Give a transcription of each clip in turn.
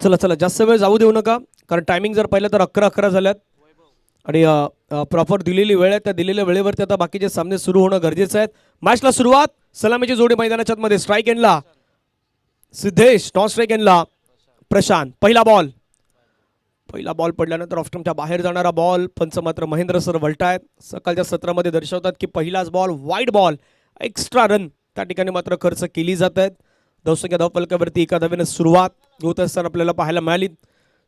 चला चला जास्त वेळ जाऊ देऊ नका, कारण टायमिंग जर पाहिलं तर 11:11 झाल्यात आणि प्रॉपर दिलेली वेळ आहे. त्या दिलेल्या वेळेवरती आता बाकीचे सामने सुरू होणं गरजेचं आहे. मॅचला सुरुवात, सलामीची जोडी मैदानाच्या मध्ये. स्ट्राईक एंडला सिद्धेश, नॉन स्ट्राईक एंडला प्रशांत. पहिला बॉल पडल्यानंतर ऑफस्टंपच्या बाहेर जाणारा बॉल. पंच मात्र महेंद्र सर वलटायत. सकाळच्या सत्रामध्ये दर्शवतात की पहिलाच ball wide ball, extra run त्या ठिकाणी मात्र खर्च केली जात आहेत. धावसंख्या धावफलकावरती एका धावेने सुरुवात होत असताना आपल्याला पाहायला मिळाली.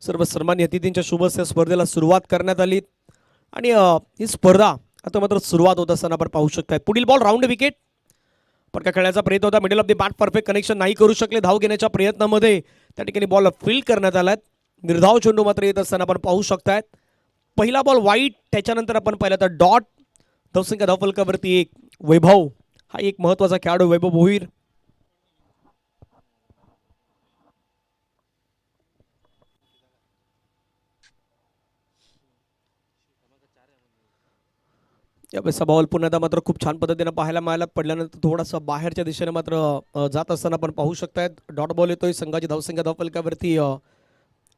सर्व सन्मान्य अतिथींच्या शुभ स्पर्धेला सुरुवात करण्यात आली आणि ही स्पर्धा आता मात्र सुरुवात होत असताना आपण पाहू शकताय. पुढील बॉल राऊंड विकेट. फटका खेळण्याचा प्रयत्न होता, middle of the bat perfect connection नाही करू शकले. धाव घेण्याच्या प्रयत्नामध्ये त्या ठिकाणी बॉल फील्ड करण्यात आलाय. निर्धाव चेंडू मात्र येत असताना आपण पाहू शकतायत. पहिला बॉल वाईट, त्याच्यानंतर आपण पाहिलं तर डॉट. धावसंख्या धावफलकावरती 1. वैभव हा एक महत्वाचा खेळाडू, वैभव भोईर. यावेळेस बॉल पुन्हा एकदा मात्र खूप छान पद्धतीने पाहायला मिळाला. पडल्यानंतर थोडासा बाहेरच्या दिशेने मात्र जात असताना आपण पाहू शकतायत. डॉट बॉल येतोय. संघाची धावसंख्या धावफलकावरती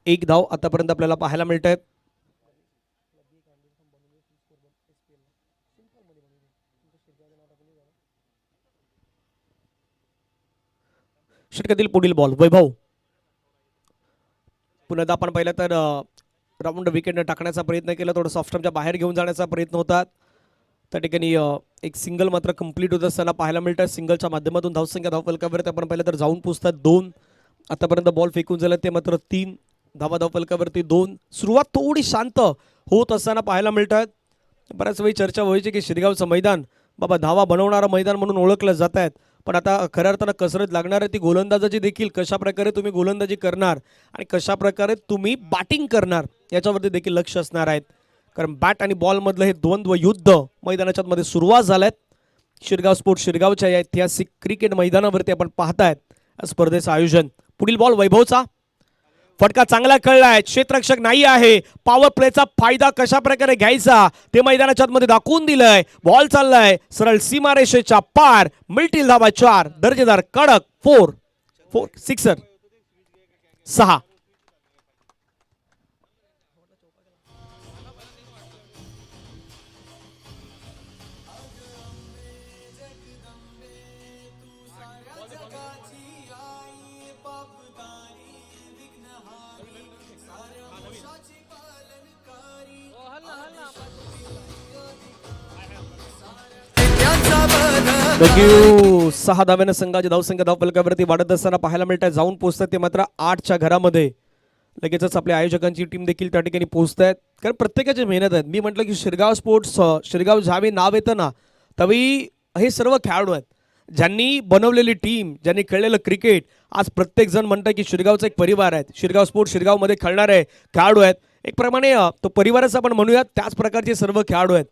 1 धाव आतापर्यंत आपल्याला पाहायला मिळत आहेत. षटकातील पुढील बॉल वैभव. पुन्हा एकदा आपण पाहिलं तर राऊंड विकेटने टाकण्याचा प्रयत्न केला. थोडं सॉफ्टच्या बाहेर घेऊन जाण्याचा प्रयत्न होता. त्या ठिकाणी एक सिंगल मात्र कंप्लीट होत असताना पाहायला मिळतात. सिंगलच्या माध्यमातून धावसंख्या धावफलकावरती आपण पाहिलं तर जाऊन पोचतात 2. आतापर्यंत बॉल फेकून झाला ते मात्र 3 धावा धावफलकावरती 2. सुरुवात थोडी शांत होत असताना पाहायला मिळतात. बऱ्याच वेळी चर्चा व्हायची की शिरगावचं मैदान बाबा धावा बनवणारं मैदान म्हणून ओळखलं जात आहेत, पण आता खऱ्या अर्थानं कसरत लागणार आहे ती गोलंदाजाची देखील. कशा प्रकारे तुम्ही गोलंदाजी करणार आणि कशा प्रकारे तुम्ही बॅटिंग करणार याच्यावरती देखील लक्ष असणार आहेत. कारण बॅट आणि बॉलमधलं हे द्वंद्व युद्ध मैदानाच्या मध्ये सुरुवात झाल्यात. शिरगाव स्पोर्ट्स शिरगावच्या या ऐतिहासिक क्रिकेट मैदानावरती आपण पाहतायत स्पर्धेचं आयोजन. पुढील बॉल वैभवचा. फटका चांगला कळलाय, क्षेत्ररक्षक नाही आहे. पॉवर प्लेचा फायदा कशा प्रकारे घ्यायचा ते मैदानाच्या मध्ये दाखवून दिलंय. बॉल चाललाय सरळ सीमारेषेच्या पार. मिळतील धावा 4. दर्जेदार कडक 4 सिक्सर 6. थँक्यू. 6 धाव्यानं संघाची धावसंख्या धावफलकावरती वाढत असताना पाहायला मिळतात. जाऊन पोहोचतात ते मात्र 8च्या घरामध्ये. लगेचच आपल्या आयोजकांची टीम देखील त्या ठिकाणी पोहोचत आहेत, कारण प्रत्येकाची मेहनत आहे. मी म्हटलं की शिरगाव स्पोर्ट्स शिरगाव ज्यावेळी नाव येतं ना त्यावेळी हे सर्व खेळाडू आहेत ज्यांनी बनवलेली टीम, ज्यांनी खेळलेलं क्रिकेट. आज प्रत्येक जण म्हणतं की शिरगावचा एक परिवार आहे. शिरगाव स्पोर्ट्स शिरगावमध्ये खेळणारे खेळाडू आहेत. एक प्रमाणे तो परिवारच आपण म्हणूयात. त्याच प्रकारचे सर्व खेळाडू आहेत.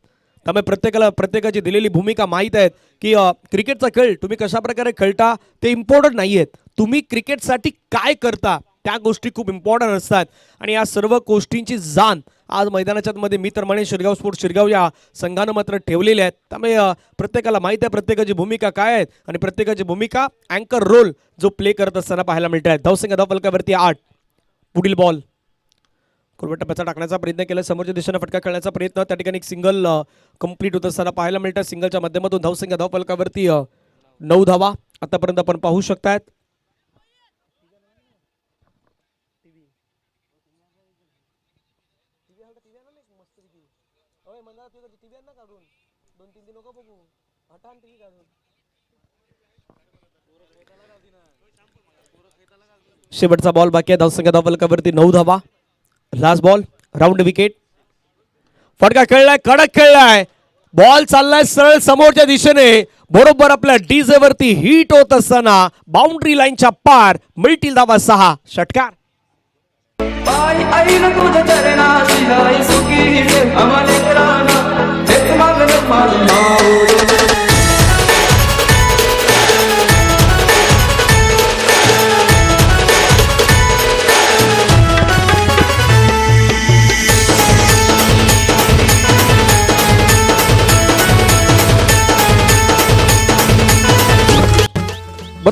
त्यामुळे प्रत्येकाची दिलेली भूमिका माहीत आहेत की क्रिकेटचा खेळ तुम्ही कशा प्रकारे खेळता ते इम्पॉर्टंट नाही आहेत. तुम्ही क्रिकेटसाठी काय करता त्या गोष्टी खूप इम्पॉर्टंट असतात. आणि या सर्व गोष्टींची जाण आज मैदानाच्या मध्ये मी तर म्हणे शिरगाव स्पोर्ट्स शिरगाव या संघानं मात्र ठेवलेले आहेत. त्यामुळे प्रत्येकाला माहीत आहे प्रत्येकाची भूमिका काय आहेत आणि प्रत्येकाची भूमिका अँकर रोल जो प्ले करत असताना पाहायला मिळत आहे. धावसंख्या धावफलकावरती 8. पुढील बॉल टप्प्याचा टाकण्याचा प्रयत्न केला. समोरच्या दिशेने फटका खेळण्याचा प्रयत्न. त्या ठिकाणी एक सिंगल कंप्लीट होत असताना पाहायला मिळतात. सिंगलच्या माध्यमातून धावसंख्या धावफलकावरती 9 धावा आतापर्यंत आपण पाहू शकतायत. शेवटचा बॉल बाकी आहे. धावसंख्या धावफलकावरती 9 धावा. Last ball round wicket. फटका खेळलाय, कडक खेळलाय. बॉल चाललाय सरळ समोरच्या दिशेने. बरोबर आपल्या डीजे वरती हिट होत असताना बाउंड्री लाईनच्या पार. मिळतील धावा 6. षटकार.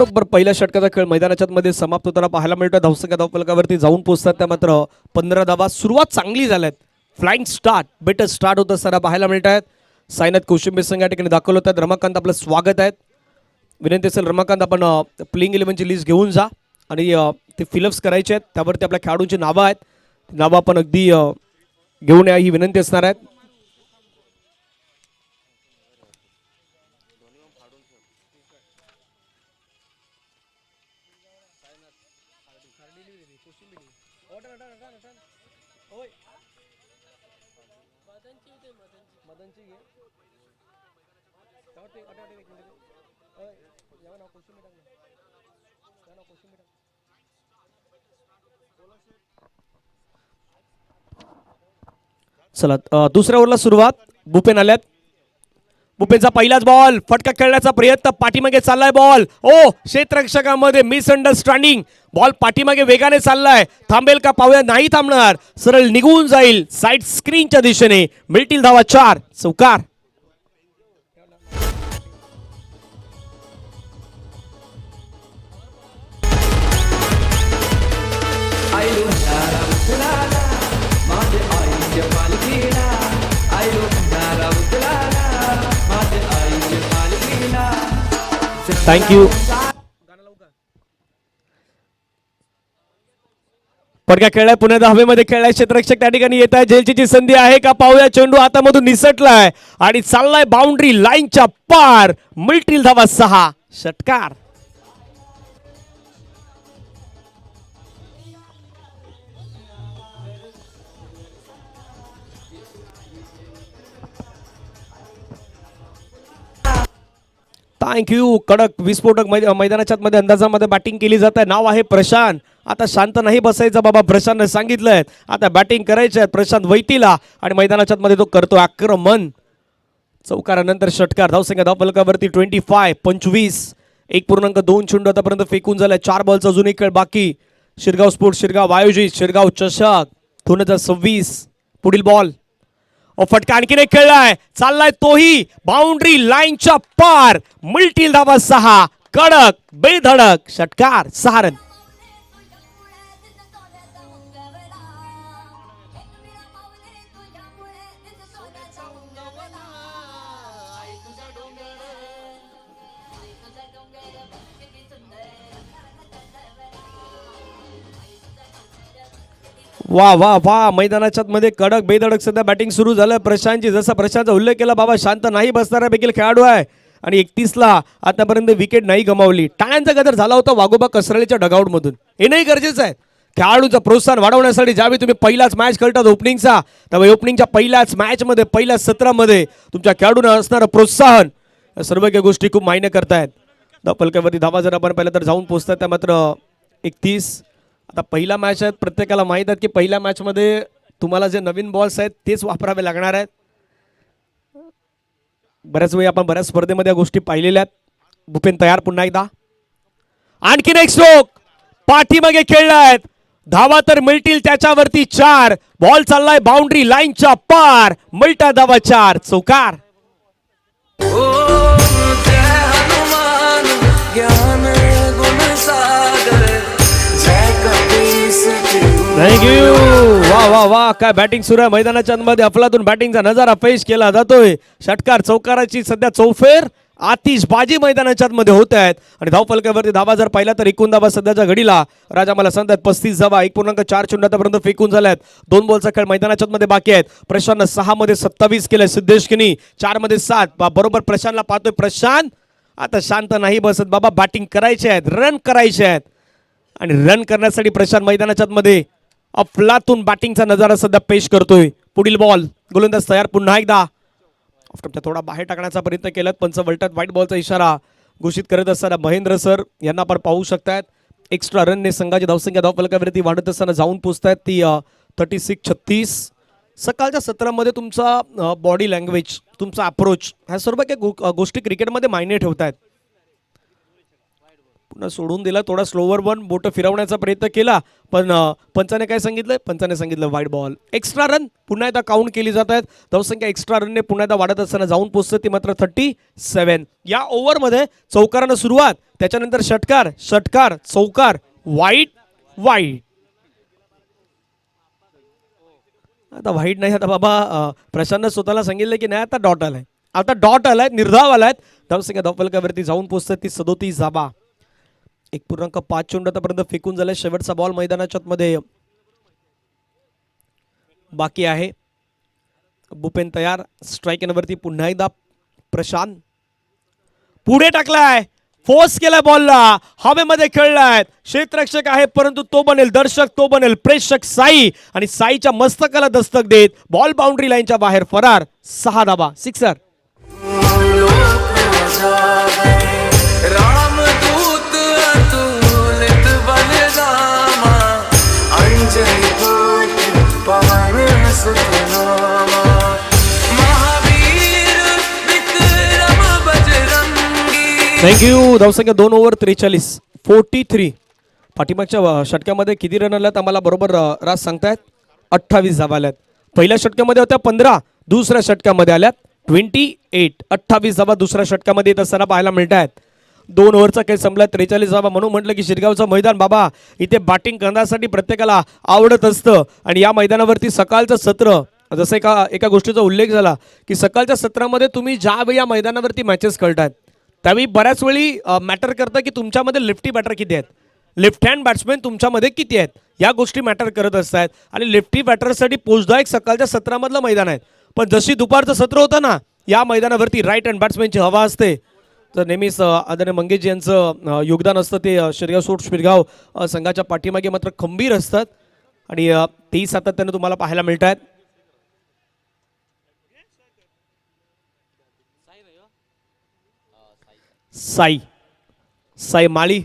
बरोबर पहिल्या षटकाचा खेळ मैदानाच्या मध्ये समाप्त होताना पाहायला मिळतं. धावसंख्या धावफलकावरती जाऊन पोहोचतात त्या मात्र 15 धावा. सुरुवात चांगली झाल्यात. फ्लाइंग स्टार्ट, बेटर स्टार्ट होत असताना पाहायला मिळत आहेत. साईनाथ कोशिंबीर संघ या ठिकाणी दाखल होतात. रमाकांत आपलं स्वागत आहे. विनंती असेल रमाकांत आपण प्लेइंग 11ची लिस्ट घेऊन जा आणि ते फिलअप्स करायचे आहेत. त्यावरती आपल्या खेळाडूंची नावं आहेत. नावं आपण अगदी घेऊन या ही विनंती असणार आहे. चला दुसऱ्या ओव्हरला सुरुवात. भूपेन आल्यात. भूपेनचा पहिलाच बॉल, फटका खेळण्याचा प्रयत्न, पाठीमागे चाललाय बॉल. ओ क्षेत्ररक्षकामध्ये मिसअंडरस्टँडिंग. बॉल पाठीमागे वेगाने चाललाय. थांबेल का पाहूया. नाही थांबणार, सरळ निघून जाईल साइड स्क्रीनच्या दिशेने. मिळतील धावा 4. चौकार. थँक्यू. फटका खेळलाय. पुन्हा हवेमध्ये खेळलाय. क्षेत्ररक्षक त्या ठिकाणी येत आहे. झेलची संधी आहे का पाहूया. चेंडू हातामधून निसटलाय आणि चाललाय बाउंड्री लाईनच्या पार. मिळतील धावा 6. षटकार. थँक्यू. कडक विस्फोटक मैदानाच्या मध्ये अंदाजामध्ये बॅटिंग केली जात आहे. नाव आहे प्रशांत. आता शांत नाही बसायचं बाबा. प्रशांतने सांगितलंय आता बॅटिंग करायची आहे. प्रशांत वैतीला आणि मैदानाच्या मध्ये तो करतो आक्रमण. चौकारानंतर षटकार. धावसंख्या धावफलकावरती 25. 1.2 चेंडू आतापर्यंत फेकून झालाय. 4 बॉलचा अजून एक खेळ बाकी. शिरगाव स्पोर्ट्स शिरगाव आयोजित शिरगाव चषक 2026. पुढील बॉल. फटका आणखीन एक खेळलाय. चाललाय तोही बाउंड्री लाईनच्या पार. मिळतील धावा 6. कडक बेधडक षटकार. 6 रन. वा वा वा. मैदानाच्या मध्ये कडक बेधडक सध्या बॅटिंग सुरू झालं प्रशांतची. जसा प्रशांतचा उल्लेख केला बाबा, शांत नाही बसणारा देखील खेळाडू आहे आणि 31ला आतापर्यंत विकेट नाही गमावली. टाळ्यांचा गदर झाला होता वाघोबा कसरळीच्या डगआउट मधून. हे नाही गरजेचं आहे. खेळाडूचं प्रोत्साहन वाढवण्यासाठी ज्यावेळी तुम्ही पहिलाच मॅच खेळतात ओपनिंगचा, त्यावेळी ओपनिंगच्या पहिल्याच मॅचमध्ये पहिल्या सत्रामध्ये तुमच्या खेळाडूंना असणारं प्रोत्साहन या सर्व काही गोष्टी खूप मायने करतायत. धावफलकावरती धावा जर आपण पाहिलं तर जाऊन पोहोचतात त्या मात्र 31. आता पहिला मॅच आहे. प्रत्येकाला माहीत आहे की पहिल्या मॅचमध्ये तुम्हाला जे नवीन बॉल्स आहेत तेच वापरावे लागणार आहेत. बऱ्याच वेळी आपण बऱ्याच स्पर्धेमध्ये या गोष्टी पाहिलेल्या आहेत. भूपेन तयार पुन्हा एकदा. आणखीन एक स्ट्रोक. पाठीमागे खेळलाय. धावा तर मिळतील त्याच्यावरती 4. बॉल चाललाय बाउंड्री लाईनच्या पार. मिळता धावा 4. चौकार. थँक्यू. वा वा वा. काय बॅटिंग सुरू आहे मैदानाच्या मध्ये. अफलातून बॅटिंगचा नजारा पेश केला जातोय. षटकार. चौकाराची सध्या चौफेर आतिषबाजी मैदानाच्या मध्ये होत आहेत आणि धावफलकावरती धावा जर पाहिला तर 21 धावा सध्याच्या घडीला. राजा मला सांगतात 35 धावा. 1.4 चेंडू आतापर्यंत फेकून झाल्यात. 2 बॉलचा खेळ मैदानाच्या मध्ये बाकी आहेत. प्रशांत 6 मध्ये 27 केलंय. सिद्धेश किनी 4 मध्ये 7. बरोबर प्रशांतला पाहतोय. प्रशांत आता शांत नाही बसत बाबा. बॅटिंग करायचे आहेत, रन करायचे आहेत आणि रन करण्यासाठी प्रशांत मैदानाच्या मध्ये अफलातून बॅटिंगचा नजारा सध्या पेश करतोय. पुढील बॉल. गोलंदाज तयार पुन्हा एकदा. थोडा बाहेर टाकण्याचा प्रयत्न केला. पंच वलटत व्हाईट बॉलचा इशारा घोषित करत असताना महेंद्र सर यांना आपण पाहू शकतात. एक्स्ट्रा रनने संघाची धावसंख्या धावफलकावरती वाढत असताना जाऊन पोहोचतायत ती 36-36. सकाळच्या सत्रामध्ये तुमचा बॉडी लँग्वेज, तुमचा अप्रोच ह्या सर्व काही गोष्टी क्रिकेटमध्ये मायने ठेवतायत. पुन्हा सोडून दिला, थोडा स्लोवर वन, बोट फिरवण्याचा प्रयत्न केला, पण पंचाने काय सांगितलं? पंचाने सांगितलं वाईड बॉल. एक्स्ट्रा रन पुन्हा एकदा काउंट केली जात आहेत. धावसंख्या एक्स्ट्रा रनने पुन्हा एकदा वाढत असताना जाऊन पोहोचते ती मात्र 37. या ओव्हरमध्ये चौकारानं सुरुवात, त्याच्यानंतर षटकार, षटकार, चौकार, वाईड, वाईड. आता वाईट नाही, आता बाबा प्रशांतनं स्वतःला सांगितलं की नाही आता डॉट आलाय, आता डॉट आलाय, निर्धाव आलाय. धावसंख्या धावफलकावरती जाऊन पोहोचतात ती 37 धावा. 1.5 चेंडू आतापर्यंत फेकून झालाय. शेवटचा बॉल मैदानाच्या मध्ये बाकी आहे. भूपेन तयार, स्ट्राईक वरती पुन्हा एकदा प्रशांत पुढे टाकलाय, फोर्स केलाय बॉलला, हवेमध्ये खेळलाय, क्षेत्ररक्षक आहे परंतु तो बनेल दर्शक, तो बनेल प्रेक्षक. साई आणि साईच्या मस्तकाला दस्तक देत बॉल बाउंड्री लाईनच्या बाहेर फरार. 6 धावा, सिक्सर. रामदूत अतुलित बलधामा, अंजनी पुत्र पवन सुतनामा, महावीर विक्रम बजरंगी. थँक्यू. धावसंख्या 2 ओव्हर 43, 43. पाठीमागच्या षटकामध्ये किती रन आल्यात आम्हाला बरोबर राज सांगतायत? 28 धावा आल्यात. पहिल्या षटकामध्ये होत्या 15, दुसऱ्या षटकामध्ये आल्यात 28. 28 धावा दुसऱ्या षटकामध्ये येत असताना पाहायला मिळत आहेत. 2 ओव्हरचा काही संपला 43 धावा. म्हणून म्हटलं की शिरगावचं मैदान बाबा इथे बॅटिंग करण्यासाठी प्रत्येकाला आवडत असतं. आणि या मैदानावरती सकाळचं सत्र, जसं एका गोष्टीचा उल्लेख झाला की सकाळच्या सत्रामध्ये तुम्ही ज्यावेळी या मैदानावरती मॅचेस खेळतात त्यावेळी बऱ्याच वेळी मॅटर करतं की तुमच्यामध्ये लेफ्टी बॅटर किती आहेत, लेफ्ट हँड बॅट्समॅन तुमच्यामध्ये किती आहेत, या गोष्टी मॅटर करत असतात. आणि लेफ्टी बॅटरसाठी पोचदायक सकाळच्या सत्रामधलं मैदान आहे. पण जशी दुपारचं सत्र होतं ना, या मैदानावरती राईट हँड बॅट्समॅनची हवा असते. तर नेहमीच आदरणीय मंगेशजी यांचं योगदान असतं. ते शिरगाव स्पोर्ट्स शिरगाव संघाच्या पाठीमागे मात्र खंबीर असतात आणि तेही सातत्यानं तुम्हाला पाहायला मिळत आहेत. साई, साई माळी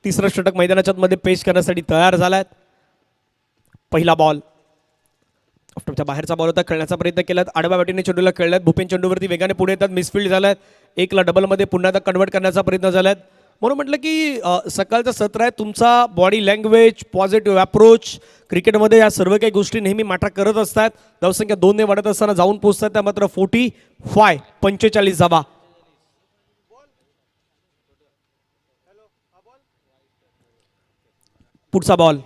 तिसरं षटक मैदानाच्या मध्ये पेश करण्यासाठी तयार झालाय. पहिला बॉल ऑफच्या बाहेरचा बॉल होता, खेळण्याचा प्रयत्न केलात, आडव्या बॅटीने चेंडूला खेळल्यात. भूपेन चेंडूवरती वेगाने पुढे येतात, मिसफिल्ड झाल्यात, 1ला डबलमध्ये पुन्हा एकदा कन्वर्ट करण्याचा प्रयत्न झालात. म्हणून म्हटलं की सकाळचं सत्र आहे, तुमचा बॉडी लँग्वेज, पॉझिटिव्ह अप्रोच, क्रिकेटमध्ये या सर्व काही गोष्टी नेहमी मॅटर करत असतात. धावसंख्या 2ने वाढत असताना जाऊन पोहोचतात त्या मात्र 45, 45 धावा. पुढचा बॉल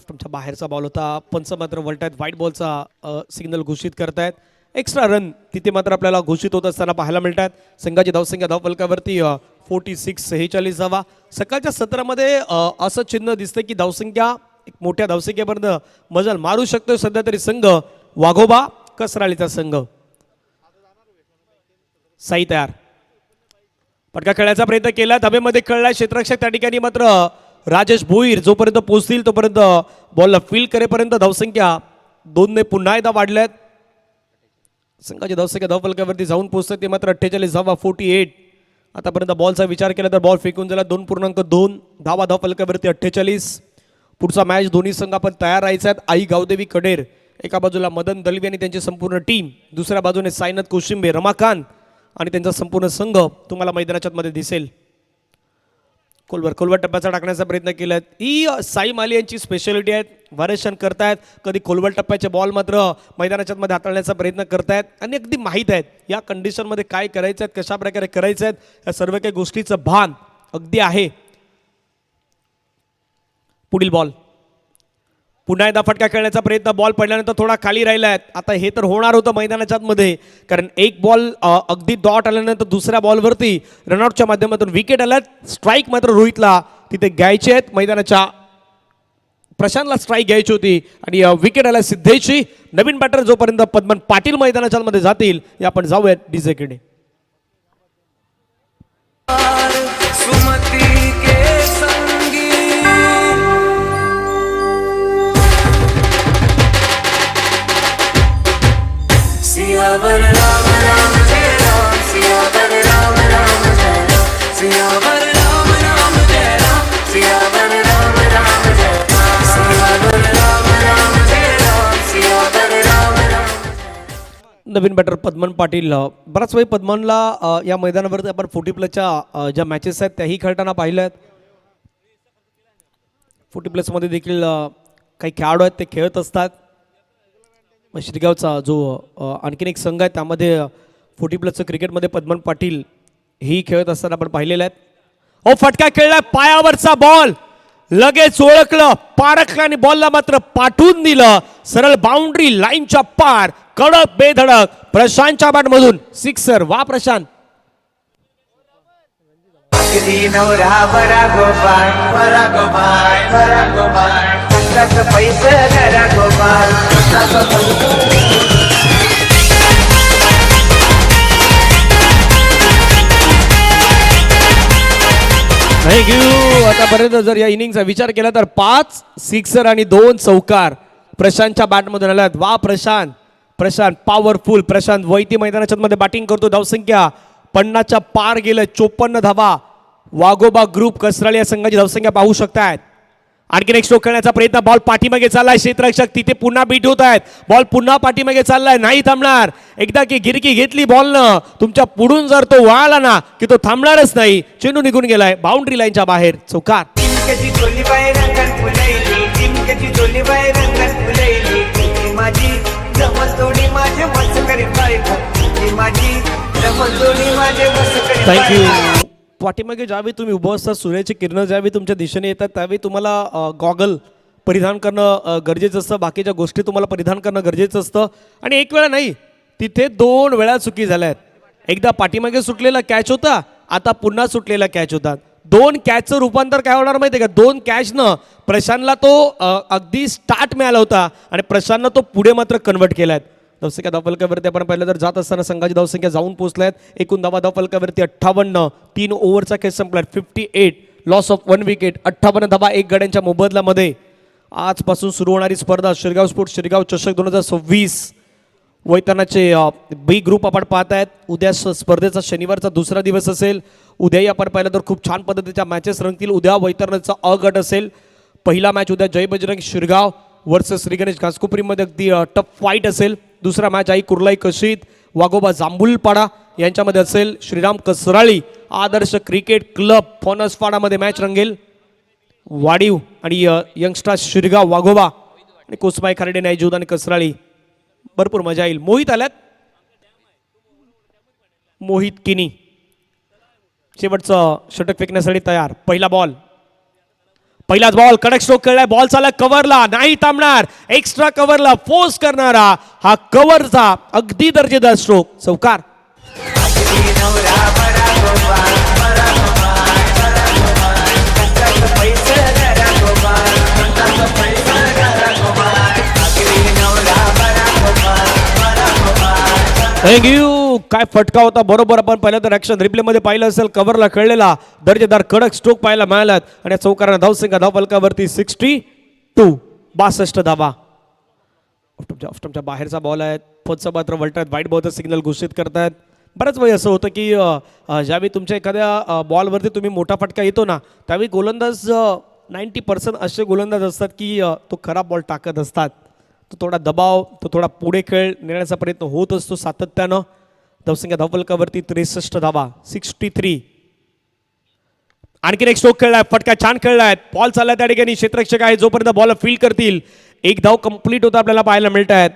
तुमच्या बाहेरचा बॉल होता, पंच मात्र वळतायत, व्हाईट बॉलचा सिग्नल घोषित करतायत. एक्स्ट्रा रन तिथे मात्र आपल्याला घोषित होत असताना पाहायला मिळतात. संघाची धावसंख्या धावफलकावरती 46, 46 धावा. सकाळच्या सत्रामध्ये असं चिन्ह दिसतं की धावसंख्या एक मोठ्या धावसंख्येपर्यंत मजल मारू शकतो सध्या तरी संघ वाघोबा कसराळीचा संघ. साई तयार, पटका खेळायचा प्रयत्न केला, धाब्यामध्ये खेळलाय क्षेत्ररक्षक त्या ठिकाणी मात्र राजेश भोईर जोपर्यंत पोहोचतील तोपर्यंत बॉलला फील करेपर्यंत धावसंख्या 2ने पुन्हा एकदा वाढल्यात. संघाची धावसंख्या धावफलकावरती जाऊन पोहोचतात ते मात्र 48 धावा, 48. आतापर्यंत बॉलचा विचार केला तर बॉल फेकून झाला 2.2 धावा धावफलकावरती 48. पुढचा मॅच दोन्ही संघ आपण तयार राहायचे आहेत. आई गावदेवी कडेर एका बाजूला, मदन दलवी आणि त्यांची संपूर्ण टीम, दुसऱ्या बाजूने साईनाथ कोशिंबे, रमाकांत आणि त्यांचा संपूर्ण संघ तुम्हाला मैदानाच्या मध्ये दिसेल. खोलवर टप्प्याचा टाकण्याचा प्रयत्न केला. ही साई माली यांची स्पेशालिटी आहे, व्हायरेशन करतायत. कधी खोलवर टप्प्याचे बॉल मात्र मैदानाच्या मध्ये हाताळण्याचा प्रयत्न करतायत आणि अगदी माहीत आहेत या कंडिशनमध्ये काय करायचं आहे, कशा प्रकारे करायचं आहे, या सर्व काही गोष्टीचं भान अगदी आहे. पुढील बॉल पुन्हा एकदा फटका खेळण्याचा प्रयत्न, बॉल पडल्यानंतर थोडा खाली राहिला आहे. आता हे तर होणार होतं मैदानाच्या मध्ये, कारण एक बॉल अगदी डॉट आल्यानंतर दुसऱ्या बॉलवरती रनआउटच्या माध्यमातून विकेट आल्यात. स्ट्राईक मात्र रोहितला तिथे घ्यायचे आहेत, मैदानाच्या प्रशांतला स्ट्राईक घ्यायची होती आणि विकेट आल्या सिद्धेची. नवीन बॅटर जोपर्यंत पद्मन पाटील मैदानाच्या मध्ये जातील, या आपण जाऊयात डीजेकडे. सुमती के संगी सियावर राम राम जय राम, सियावर राम राम जय राम, सियावर राम राम जय राम, सियावर राम राम जय राम, सियावर राम राम जय राम, सियावर राम राम. नवीन बॅटर पद्मन पाटील. बराच वेळ पद्मनला या मैदानावरती आपण 40+ ज्या मॅचेस आहेत त्याही खेळताना पाहिल्या आहेत. 40+ देखील काही खेळाडू आहेत ते खेळत असतात. मग श्रीगावचा जो आणखीन एक संघ आहे त्यामध्ये 40+ क्रिकेटमध्ये पद्मन पाटील ही खेळत असताना आपण पाहिलेलं आहे. ओ फटका खेळलाय, पायावरचा बॉल लगेच ओळखलं, पारखलं आणि बॉलला मात्र पाठवून दिलं सरळ बाउंड्री लाईनच्या पार. कडक बेधडक प्रशांतच्या बॅटमधून सिक्सर. वा प्रशांत. अगदी नवरा बरा गोपाळ बरा गोपाळ बरा गोपाळ कष्टाचं पैसे करा गोपाळ कष्टाचं थँक यू. आतापर्यंत जर या इनिंगचा विचार केला तर 5 सिक्सर आणि 2 चौकार प्रशांतच्या बॅटमधून आल्यात. वा प्रशांत. प्रशांत पॉवरफुल. प्रशांत वैती मैदानाच्या मध्ये बॅटिंग करतो. धावसंख्या 50च्या पार गेलं. 54 धावा. वाघोबा ग्रुप कसराळी या संघाची धावसंख्या पाहू शकतायत. आणखीन एक स्ट्रोक करण्याचा प्रयत्न. बॉल पाठीमागे चाललाय. क्षेत्ररक्षक तिथे पुन्हा बीट होत आहेत. बॉल पुन्हा पाठीमागे चाललाय. नाही थांबणार. एकदा की गिरकी घेतली बॉलनं तुमच्या पुढून जर तो वळाला ना की तो थांबणारच नाही. चेंडू निघून गेलाय बाउंड्री लाईनच्या बाहेर. चौकार. चिमक्याची चोली बाई रंगात फुलैली चिमक्याची चोली बाई रंगात फुलैली ती माझी जमतोडी माझे मस्त करी बायको माझी जमतोडी माझे मस्त करी थँक्यू. पाठीमागे ज्यावेळी तुम्ही उभं असता सूर्याची किरणं ज्यावेळी तुमच्या दिशेने येतात त्यावेळी तुम्हाला गॉगल परिधान करणं गरजेचं असतं. बाकीच्या गोष्टी तुम्हाला परिधान करणं गरजेचं असतं. आणि एक वेळा नाही तिथे 2 वेळा चुकी झाल्या आहेत. एकदा पाठीमागे सुटलेला कॅच होता. आता पुन्हा सुटलेला कॅच होता. 2 कॅचचं रूपांतर काय होणार माहिती आहे का? 2 कॅचनं प्रशांतला तो अगदी स्टार्ट मिळाला होता आणि प्रशांतनं तो पुढे मात्र कन्वर्ट केलाय. धावसंख्या धावफलकावरती आपण पाहिलं तर जात असताना संघाची धावसंख्या जाऊन पोहोचल्यात. एकूण धावा धावफलकावरती 58. 3 ओव्हरचा खेळ संपला. 58 लॉस ऑफ 1 विकेट. 58 धावा 1 गड्यांच्या मोबदल्यामध्ये. आजपासून सुरू होणारी स्पर्धा शिरगाव स्पोर्ट्स शिरगाव चषक 2026 वैतरणाचे बी ग्रुप आपण पाहत आहेत. उद्या स्पर्धेचा शनिवारचा दुसरा दिवस असेल. उद्याही आपण पाहिलं तर खूप छान पद्धतीच्या मॅचेस रंगतील. उद्या वैतरणाचा अ गट असेल. पहिला मॅच उद्या जय बजरंग शिरगाव वर्सेस श्री गणेश घासकोपरीमध्ये अगदी टफ फाईट असेल. दुसरा मॅच आई कुर्लाई कशीत वाघोबा जांभूलपाडा यांच्यामध्ये असेल. श्रीराम कसराळी आदर्श क्रिकेट क्लब फॉनसपाडामध्ये मॅच रंगेल. वाडीव आणि यंगस्टार शिरगाव वाघोबा आणि कोसबाई खारडे न्यायजूद आणि कसराळी. भरपूर मजा येईल. मोहित आल्यात. मोहित किनी शेवटचं षटक फेकण्यासाठी तयार. पहिलाच बॉल कडक स्ट्रोक खेळलाय. बॉल चालला कव्हरला. नाही थांबणार. एक्स्ट्रा कव्हरला फोर्स करणारा हा कव्हरचा अगदी दर्जेदार स्ट्रोक. चौकार. अगदी नवरा बरा गोपाळ बरा गोपाळ बरा गोपाळ कष्टाचं पैसे करा गोपाळ कष्टाचं पैसे करा गोपाळ अगदी नवरा बरा गोपाळ बरा गोपाळ. थँक्यू. काय फटका होता. बरोबर आपण पाहिलं तर ऍक्शन रिप्ले मध्ये पाहिलं असेल. कव्हरला खेळलेला दर्जेदार कडक स्ट्रोक पाहायला मिळालात आणि चौकारांना धावसंख्या धावफलकावरती 62. 62 धावा. ऑफस्टंपच्या बाहेरचा बॉल आहे. फौजचा मात्र वलटात वाईट बॉलचं सिग्नल घोषित करतायत. बऱ्याच वेळी असं होतं की ज्यावेळी तुमच्या एखाद्या बॉलवरती तुम्ही मोठा फटका येतो ना त्यावेळी गोलंदाज 90% असे गोलंदाज असतात की तो खराब बॉल टाकत असतात. तो थोडा दबाव तो थोडा पुढे खेळ नेण्याचा प्रयत्न होत असतो सातत्यानं. धावसंख्या धावफलकावरती 63 धावा. 63. आणखीन एक स्ट्रोक खेळलाय. फटका छान खेळलाय. बॉल चाललाय त्या ठिकाणी. क्षेत्ररक्षक आहे जोपर्यंत बॉल फील्ड करतील. एक धाव कंप्लीट होता आपल्याला पाहायला मिळत आहेत.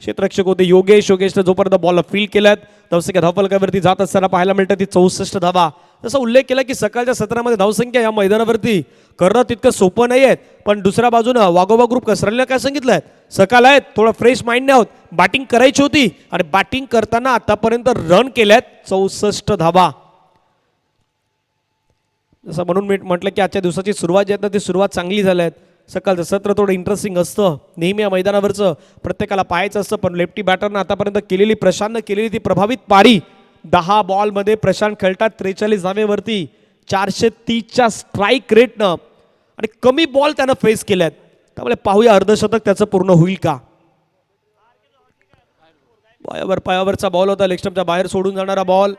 क्षेत्ररक्षक होते योगेशनं जोपर्यंत बॉल फील्ड केल्यात. धावसंख्या धावफलकावरती जात असताना पाहायला मिळतात ती 64 धावा. जसा उल्लेख केला की सकाळच्या सत्रामध्ये धावसंख्या या मैदानावरती करणं तितकं सोपं नाही आहे. पण दुसऱ्या बाजूनं वाघोबा ग्रुप कसरालीला काय सांगितलंय सकाळ आहेत थोडं फ्रेश माइंडने आहोत. बॅटिंग करायची होती आणि बॅटिंग करताना आतापर्यंत रन केल्यात 64 धावा. जसं म्हणून मी म्हटलं की आजच्या दिवसाची सुरुवात जी आहे ती सुरुवात चांगली झाली आहे. सकाळचं सत्र थोडं इंटरेस्टिंग असतं. नेहमी या मैदानावरचं प्रत्येकाला पाहायचं असतं. पण लेफ्टी बॅटरनं आतापर्यंत केलेली प्रशांतनं केलेली ती प्रभावित पारी 10 बॉलमध्ये प्रशांत खेळतात 43 धावेवरती 430च्या स्ट्राईक रेटनं आणि कमी बॉल त्यानं फेस केल्यात. त्यामुळे पाहूया अर्धशतक त्याचं पूर्ण होईल का. पायावरचा बॉल होता. लेगस्टंपच्या बाहेर सोडून जाणारा बॉल.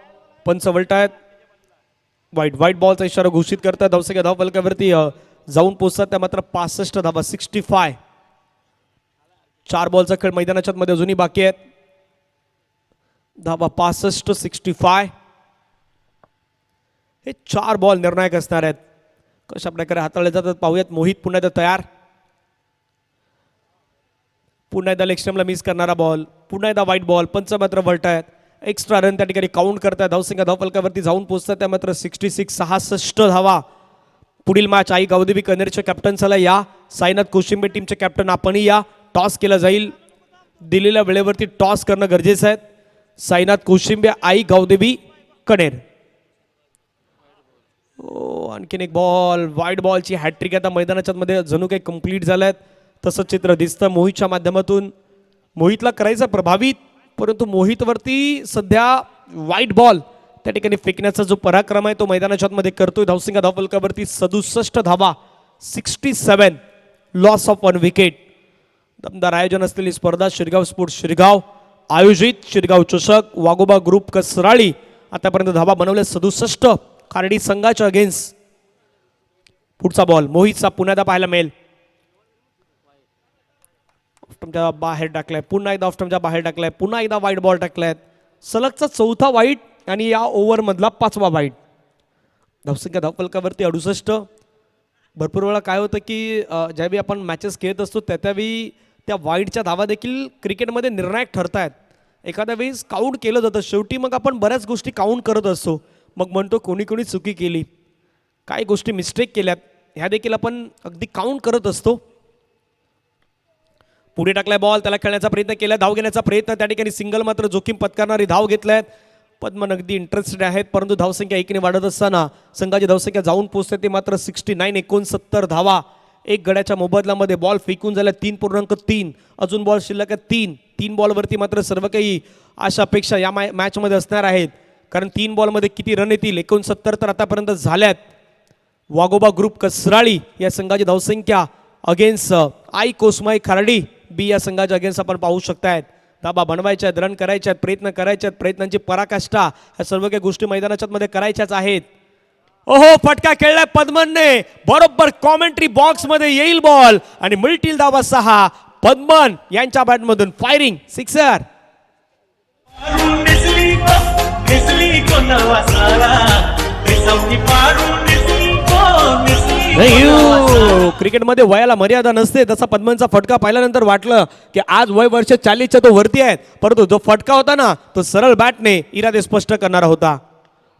पंच वलटायत. वाईट बॉलचा इशारा घोषित करतात. धावसंख्या धावफलकावरती जाऊन पोहोचतात त्या मात्र 65 धावा. 65. 4 बॉलचा खेळ मैदानाच्या मध्ये अजूनही बाकी आहेत. धावा 65. 65. हे 4 बॉल निर्णायक असणार आहेत. कशा प्रकारे हाताळले जातात पाहूयात. मोहित पुन्हा एकदा तयार, पुन्हा एकदा लेग स्टंपला मिस करणारा बॉल, पुन्हा एकदा वाईट बॉल. पंच मात्र वळतायत, एक्स्ट्रा रन त्या ठिकाणी काउंट करतायत. धावसंख्या धावफलकावरती जाऊन पोहोचतात त्या मात्र 66, 66 धावा. पुढील मॅच आई गावदेवी कनेरच्या कॅप्टन्सला या, साईनाथ कोशिंबे टीमचे कॅप्टन आपणही या. टॉस केला जाईल, दिलेल्या वेळेवरती टॉस करणं गरजेचं आहे. साईनाथ कोशिंबे, आई गावदेवी कनेर. आणखीन एक बॉल, वाईट बॉलची हॅट्रिक आता मैदानाच्या मध्ये जणू काही कंप्लीट झाल्यात तसं चित्र दिसतं मोहितच्या माध्यमातून. मोहितला करायचं प्रभावित, परंतु मोहितवरती सध्या वाईट बॉल त्या ठिकाणी फेकण्याचा जो पराक्रम आहे तो मैदानाच्या मध्ये करतोय. धावसंख्या धावफलकावरती 67 धावा, 67, लॉस ऑफ 1 विकेट. दमदार आयोजन असलेली स्पर्धा शिरगाव स्पोर्ट्स शिरगाव आयोजित शिरगाव चषक, वाघोबा ग्रुप कसराळी आतापर्यंत धावा बनवल्या 67 खार्डी संघाच्या अगेन्स्ट. पुढचा बॉल मोहितचा पुन्हा एकदा पाहायला मिळेल. ऑफस्टंपच्या बाहेर टाकलाय, पुन्हा एकदा ऑफस्टंपच्या बाहेर टाकलाय, पुन्हा एकदा वाईट बॉल टाकलाय. सलगचा चौथा वाईट आणि या ओव्हर मधला 5वा वाईट. धावसंख्या धावफलकावरती 68. भरपूर वेळा काय होतं की ज्यावेळी आपण मॅचेस खेळत असतो त्यावेळी त्या वाईटच्या धावा देखील क्रिकेटमध्ये निर्णायक ठरतायत. एखाद्या वेळेस काउंट केलं जातं, शेवटी मग आपण बऱ्याच गोष्टी काउंट करत असतो. मग म्हणतो कोणी कोणी चुकी केली, काय गोष्टी मिस्टेक केल्यात, ह्या देखील आपण अगदी काउंट करत असतो. पुढे टाकलाय बॉल, त्याला खेळण्याचा प्रयत्न केला, धाव घेण्याचा प्रयत्न, त्या ठिकाणी सिंगल मात्र जोखीम पत्करणारी धाव घेतल्यात. पद्मन अगदी इंटरेस्टेड आहेत, परंतु धावसंख्या 1 ने वाढत असताना संघाची धावसंख्या जाऊन पोहोचते ते मात्र 69, 69 धावा. एक गड्याच्या मोबदल्यामध्ये बॉल फेकून झाल्या 3.3. अजून बॉल शिल्लक आहे 3. 3 बॉलवरती मात्र सर्व काही आशा अपेक्षा या मॅचमध्ये असणार आहेत, कारण 3 बॉलमध्ये किती रन येतील. 69 तर आतापर्यंत झाल्यात. वाघोबा ग्रुप कसराळी या संघाची धावसंख्या अगेन्स्ट आई कोसमाई खार्डी बी या संघाच्या अगेन्स्ट आपण पाहू शकतायत. धाबा बनवायच्या आहेत, रन करायचे आहेत, प्रयत्न करायचे आहेत, प्रयत्नांची पराकाष्ठा, ह्या सर्व काही गोष्टी मैदानाच्या मध्ये करायच्याच आहेत. ओहो, फटका खेळलाय पद्मनने, बरोबर कॉमेंट्री बॉक्स मध्ये येईल बॉल आणि मिळतील धावा 6. पद्मन यांच्या बॅटमधून फायरिंग, सिक्सर. क्रिकेटमध्ये वयाला मर्यादा नसते, तसा पद्मनचा फटका पाहिल्यानंतर वाटलं की आज वय वर्ष 40च्या तो वरती आहेत, परंतु जो फटका होता ना तो सरळ बॅटने इरादे स्पष्ट करणारा होता.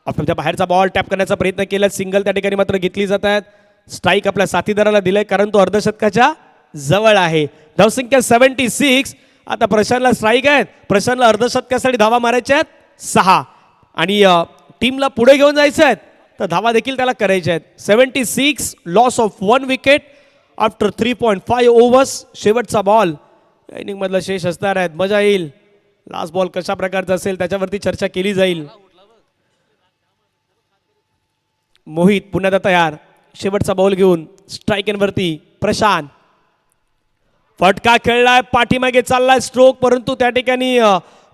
आपल्या बाहेरचा बॉल टॅप करण्याचा प्रयत्न केला, सिंगल त्या ठिकाणी मात्र घेतली जात आहेत. स्ट्राईक आपल्या साथीदाराला दिलाय कारण तो अर्धशतकाच्या जवळ आहे. धावसंख्या 76. आता प्रशांतला स्ट्राईक आहेत, प्रशांतला अर्धशतकासाठी धावा मारायच्या आहेत 6 आणि टीमला पुढे घेऊन जायचं आहे तर धावा देखील त्याला करायच्या आहेत. 76, loss of 1 wicket after 3.5 overs. शेवटचा बॉल इनिंग मधला शेष असणार आहेत, मजा येईल. लास्ट बॉल कशा प्रकारचा असेल त्याच्यावरती चर्चा केली जाईल. मोहित पुन्हा एकदा तयार, शेवटचा बॉल घेऊन स्ट्राईकवरती प्रशांत. फटका खेळलाय, पाठीमागे चाललाय स्ट्रोक, परंतु त्या ठिकाणी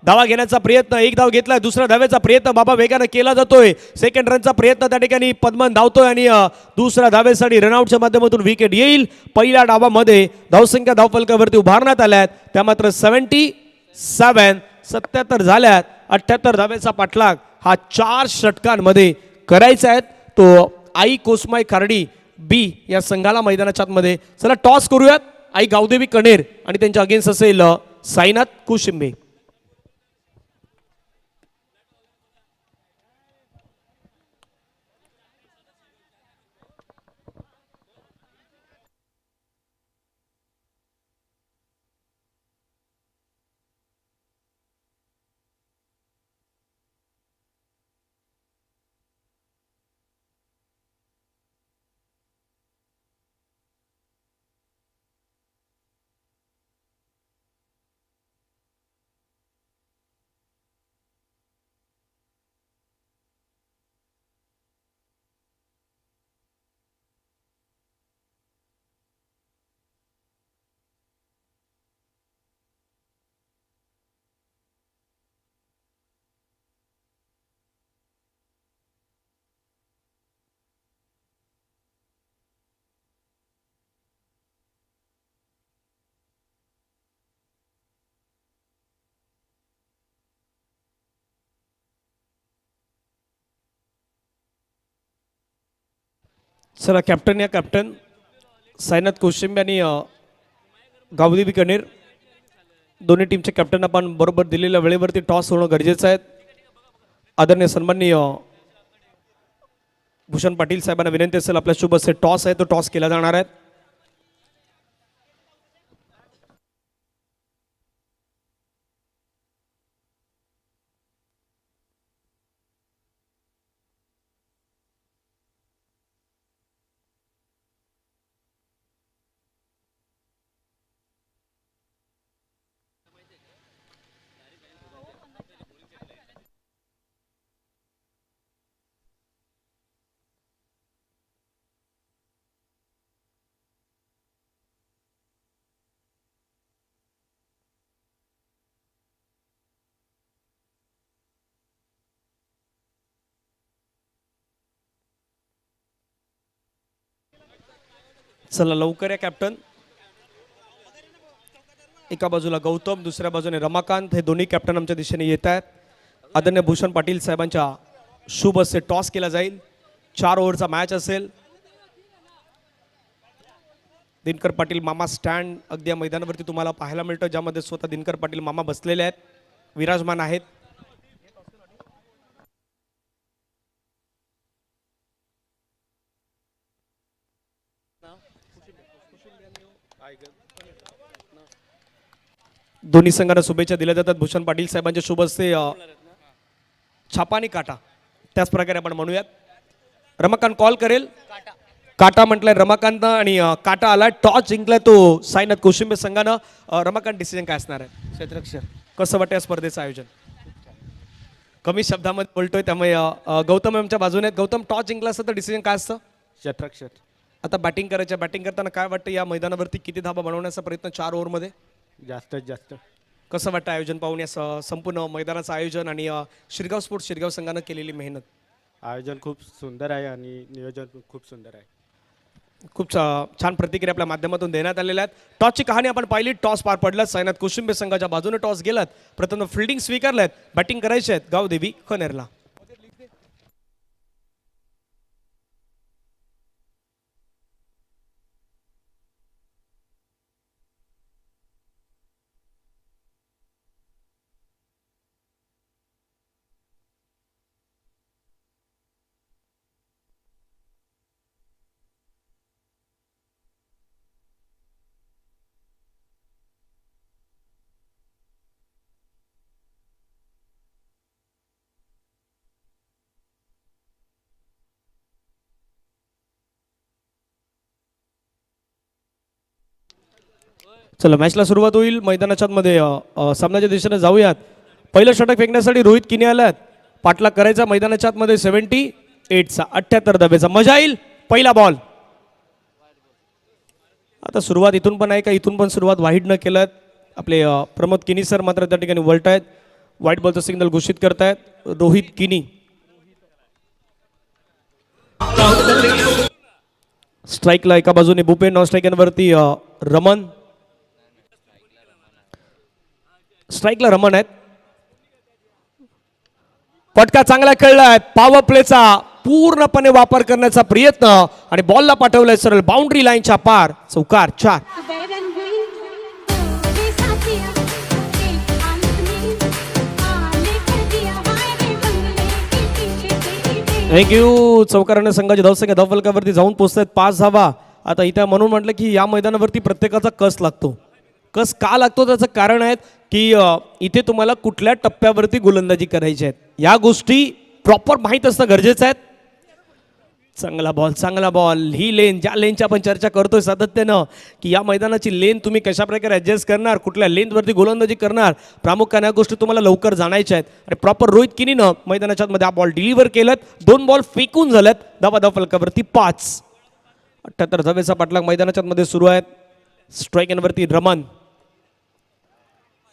धावा घेण्याचा प्रयत्न, एक धाव घेतलाय, दुसऱ्या धावेचा प्रयत्न बाबा वेगाने केला जातोय. सेकंड रनचा प्रयत्न त्या ठिकाणी पद्मन धावतोय आणि दुसऱ्या धावेसाठी रनआउटच्या माध्यमातून विकेट येईल. पहिल्या डावामध्ये धावसंख्या धावफलकावरती उभारण्यात आल्यात त्या मात्र 77, 77 झाल्यात. 78 धावेचा पाठलाग हा 4 षटकांमध्ये करायचा आहे तो आई कोसमाई खार्डी बी या संघाला मैदानाच्या आतमध्ये. चला टॉस करूयात. आई गावदेवी कणेर आणि त्यांच्या अगेन्स्ट असेल साईनाथ कोशिंबे. चला कॅप्टन या कॅप्टन साईनाथ कोशिंबे आणि गावदेवी कनेर दोन्ही टीमचे कॅप्टन आपण बरोबर दिलेल्या वेळेवरती टॉस होणं गरजेचं आहे. आदरणीय सन्माननीय भूषण पाटील साहेबांना विनंती असेल आपल्या शुभ असे टॉस आहे तो टॉस केला जाणार आहे. चला लवकर या कॅप्टन. एका बाजूला गौतम दुसऱ्या बाजूने रमाकांत हे दोन्ही कॅप्टन आमच्या दिशेने येत आहेत. आदरणीय भूषण पाटील साहेबांच्या शुभ असे टॉस केला जाईल. 4 ओव्हरचा मॅच असेल. दिनकर पाटील मामा स्टँड अगदी या मैदानावरती तुम्हाला पाहायला मिळतं ज्यामध्ये स्वतः दिनकर पाटील मामा बसलेले आहेत विराजमान आहेत. दोन्ही संघांना शुभेच्छा दिल्या जातात. भूषण पाटील साहेबांच्या शुभ हस्ते छापा आणि काटा त्याच प्रकारे आपण म्हणूयात. रमाकांत कॉल करेल. काटा म्हटलंय रमाकांत आणि काटा आलाय. टॉस जिंकलाय तो साईनाथ कोशिंबे संघानं. रमाकांत डिसिजन काय असणार आहे? क्षेत्रक्षर कसं वाटतं या स्पर्धेचं आयोजन? कमी शब्दामध्ये बोलतोय त्यामुळे गौतम आमच्या बाजूने आहेत. गौतम टॉस जिंकला असतं तर डिसिजन काय असतं? क्षेत्रक्षर आता बॅटिंग करायचं. बॅटिंग करताना काय वाटतं या मैदानावरती किती धाबा बनवण्याचा प्रयत्न 4 ओव्हरमध्ये? जास्तीत जास्त. कसं वाटतं आयोजन पाहून या संपूर्ण मैदानाचं आयोजन आणि शिरगाव स्पोर्ट्स शिरगाव संघानं केलेली मेहनत? आयोजन खूप सुंदर आहे आणि नियोजन खूप सुंदर आहे. खूप छान प्रतिक्रिया आपल्या माध्यमातून देण्यात आलेल्या आहेत. टॉसची कहाणी आपण पाहिली. टॉस पार पडला. साईनाथ कोशिंबे संघाच्या बाजूने टॉस गेलात. प्रथम फिल्डिंग स्वीकारल्यात. बॅटिंग करायची आहेत गावदेवी खनेरला. चला मॅचला सुरुवात होईल. मैदानाच्या मध्ये सामन्याच्या दिशेने जाऊयात. पहिलं षटक फेकण्यासाठी रोहित किनी आलात. पाठलाग करायचा मैदानाच्या आतमध्ये 78चा 78 धाब्याचा. मजा येईल. पहिला बॉल. आता सुरुवात इथून पण आहे का? इथून पण सुरुवात वाईड न केलं. आपले प्रमोद किनी सर मात्र त्या ठिकाणी वळतायत. व्हाईट बॉलचं सिग्नल घोषित करतायत. रोहित किनी स्ट्राईकला एका बाजूने भूपेन. नॉन स्ट्राईकवरती रमन. स्ट्राईकला रमन आहेत. फटका चांगला खेळलाय. पॉवर प्लेचा पूर्णपणे वापर करण्याचा प्रयत्न आणि बॉलला पाठवलाय सरळ बाउंड्री लाईनच्या पार. चौकार 4. थँक्यू. चौकाराने संघाची धावसंख्या धावफलकावरती जाऊन पोहोचतायत 5 धावा. आता इथे म्हणून म्हटलं की या मैदानावरती प्रत्येकाचा कस लागतो. कस का लागतो त्याचं कारण आहे की इथे तुम्हाला कुठल्या टप्प्यावरती गोलंदाजी करायची आहे या गोष्टी प्रॉपर माहीत असणं गरजेचं आहे. चांगला बॉल. चांगला बॉल. ही लेन ज्या लेनची आपण चर्चा करतोय सातत्यानं की या मैदानाची लेन तुम्ही कशा प्रकारे ॲडजस्ट करणार, कुठल्या लेनवरती गोलंदाजी करणार, प्रामुख्याने या गोष्टी तुम्हाला लवकर जाणायच्या आहेत. आणि प्रॉपर रोहित किनीनं मैदानाच्या मध्ये हा बॉल डिलिव्हर केलात. 2 बॉल फेकून झाल्यात. धावा फलकावरती 5. 78 धावेचा पाठलाग मैदानाच्या मध्ये सुरू आहे. स्ट्राईक एनवरती रमन.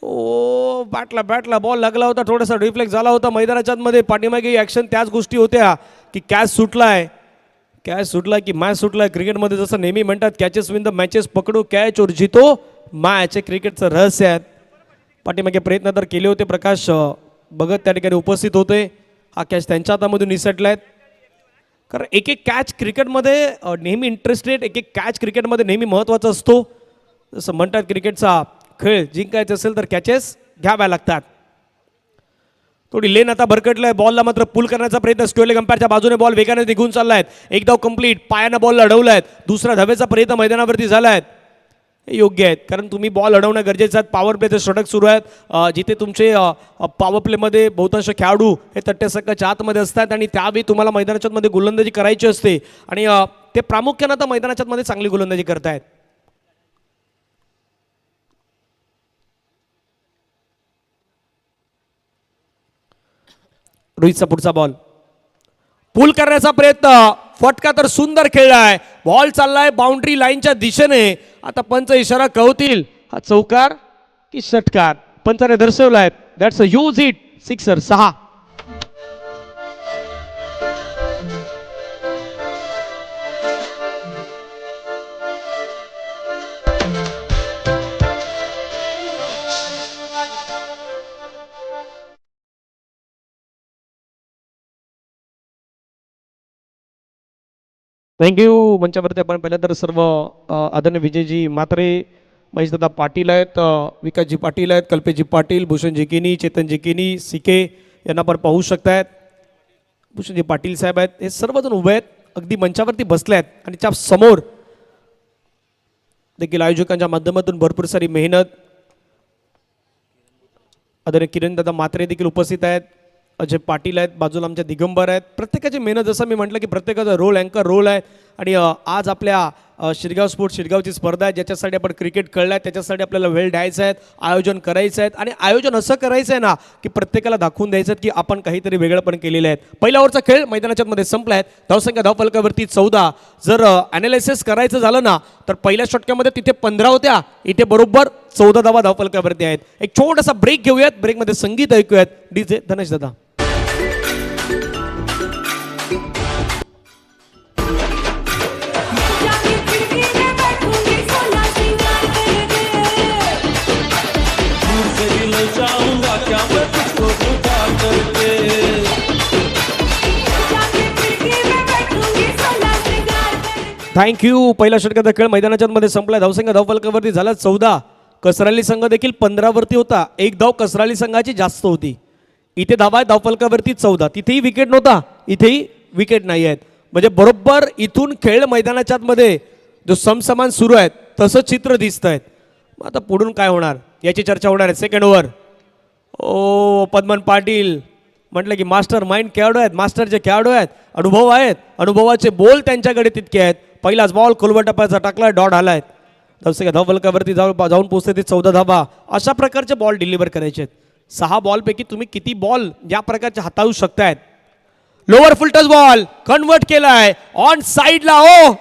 ओ बॅटला बॉल लागला होता. थोडासा रिफ्लेक्स झाला होता मैदानाच्या मध्ये. पाठीमागे ॲक्शन त्याच गोष्टी होत्या की कॅच सुटलाय की मॅच सुटलाय. क्रिकेटमध्ये जसं नेहमी म्हणतात कॅचेस विन द मॅचेस, पकडो कॅच और जितो मॅच. क्रिकेटचं रहस्य आहे. पाठीमागे प्रयत्न तर केले होते. प्रकाश भगत त्या ठिकाणी उपस्थित होते. हा कॅच त्यांच्या हातामधून निसटलाय. कारण एक एक कॅच क्रिकेटमध्ये नेहमी इंटरेस्टेड, एक एक कॅच क्रिकेटमध्ये नेहमी महत्त्वाचा असतो. जसं म्हणतात क्रिकेटचा खेळ जिंकायचा असेल तर कॅचेस घ्याव्या लागतात. थोडी लेन आता भरकटलंय, बॉलला मात्र पुल करण्याचा प्रयत्न, स्टोले अंपायरच्या बाजूने बॉल वेगाने निघून चाललाय. एक धाव कंप्लीट, पायानं बॉल अडवलाय. दुसरा धावेचा प्रयत्न मैदानावरती झालाय. हे योग्य आहेत कारण तुम्ही बॉल अडवणं गरजेचं आहे. पॉवर प्लेचे षटक सुरू आहेत, जिथे तुमचे पॉवर प्लेमध्ये बहुतांश खेळाडू हे तट्टेसक्काच्या आतमध्ये असतात आणि त्यावेळी तुम्हाला मैदानाच्या मध्ये गोलंदाजी करायची असते आणि ते प्रामुख्यानं आता मैदानाच्या मध्ये चांगली गोलंदाजी करतायत. रोहितचा पुढचा बॉल, पुल करण्याचा प्रयत्न, फटका तर सुंदर खेळलाय. बॉल चाललाय बाउंड्री लाईनच्या दिशेने. आता पंच इशारा कळवतील, हा चौकार की षटकार. पंचाने दर्शवलाय that's a huge hit, sixer 6. Thank you. मंचावरती आपण पहिल्या तर सर्व आदरणीय विजयजी म्हात्रे, महेशदादा पाटील आहेत, विकासजी पाटील आहेत, कल्पेशजी पाटील, भूषणजी किनी, चेतनजी किनी, सीके यांना पण पाहू शकतायत. भूषणजी पाटील साहेब आहेत, हे सर्वजण उभे आहेत, अगदी मंचावरती बसले आहेत आणि त्या समोर देखील आयोजकांच्या माध्यमातून भरपूर सारी मेहनत. आदरणीय किरणदादा म्हात्रे देखील उपस्थित आहेत, अजय पाटील आहेत, बाजूला आमच्या दिगंबर आहेत. प्रत्येकाची मेहनत, जसं मी म्हटलं की प्रत्येकाचा रोल अँकर रोल आहे. आणि आज आपल्या शिरगाव स्पोर्ट्स शिरगावची स्पर्धा आहे, ज्याच्यासाठी आपण क्रिकेट खेळलं आहे, त्याच्यासाठी आपल्याला वेळ द्यायचा आहे, आयोजन करायचं आहे. आणि आयोजन असं करायचं आहे ना की प्रत्येकाला दाखवून द्यायचं आहे की आपण काहीतरी वेगळं पण केलेलं आहे. पहिल्या ओव्हरचा खेळ मैदानाच्या मध्ये संपला आहे. धावसंख्या धावफलकावरती 14. जर ॲनालिसिस करायचं झालं ना तर पहिल्या षटकामध्ये तिथे 15 होत्या, इथे बरोबर 14 धावा धावफलकावरती आहेत. एक छोटासा ब्रेक घेऊयात, ब्रेकमध्ये संगीत ऐकूयात. डीजे धनेश दादा. थँक्यू. पहिल्या षटकाचा खेळ मैदानाच्या मध्ये संपला. धावसंख्या धावफलकावरती झाला 14. कसराली संघ देखील 15 वरती होता. एक धाव कसराली संघाची जास्त होती. इथे धावा आहे धावफलकावरती 14. तिथेही विकेट नव्हता, इथेही विकेट नाही आहेत. म्हणजे बरोबर इथून खेळ मैदानाच्या मध्ये जो समसमान सुरू आहे तसं चित्र दिसत आहेत. आता पुढून काय होणार याची चर्चा होणार आहे. Second over. ओ पद्मन पाटील म्हटलं की मास्टर माइंड खेळाडू आहेत, मास्टरचे खेळाडू आहेत, अनुभव आहेत, अनुभवाचे बोल त्यांच्याकडे तितके आहेत. पहिलाच बॉल खोलवटप्प्याचा टाकला, डॉट आलाय. धावसंख्या धावफलकावरती जाऊन पोहोचते ते 14 धावा. अशा प्रकारचे बॉल डिलिव्हर करायचे आहेत. 6 बॉलपैकी तुम्ही किती बॉल या प्रकारचे हाताळू शकतायत. लोअर फुलटस बॉल कन्वर्ट केलाय ऑन साईडला. ओ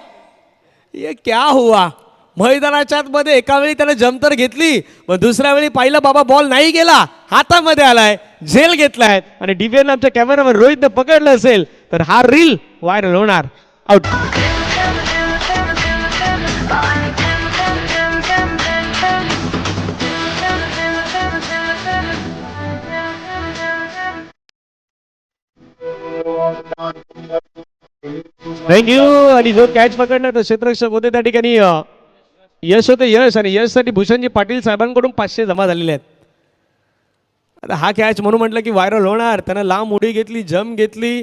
ये क्या हुआ. मैदानाच्या मध्ये एका वेळी त्याने जम्पर घेतली, मग दुसऱ्या वेळी पाहिलं बाबा बॉल नाही गेला, हातामध्ये आलाय, झेल घेतलाय आणि डीबीएन आमच्या कॅमेरावर रोहितने पकडलं असेल तर हा रील व्हायरल होणार. आउट. थँक्यू. आणि जो कॅच पकडला तो क्षेत्ररक्षक होते त्या ठिकाणी यश होते, यश. आणि यशसाठी भूषणजी पाटील साहेबांकडून 500 जमा झालेले आहेत. आता हा कॅच म्हणून म्हटलं की व्हायरल होणार. त्यानं लांब उडी घेतली, जम्प घेतली.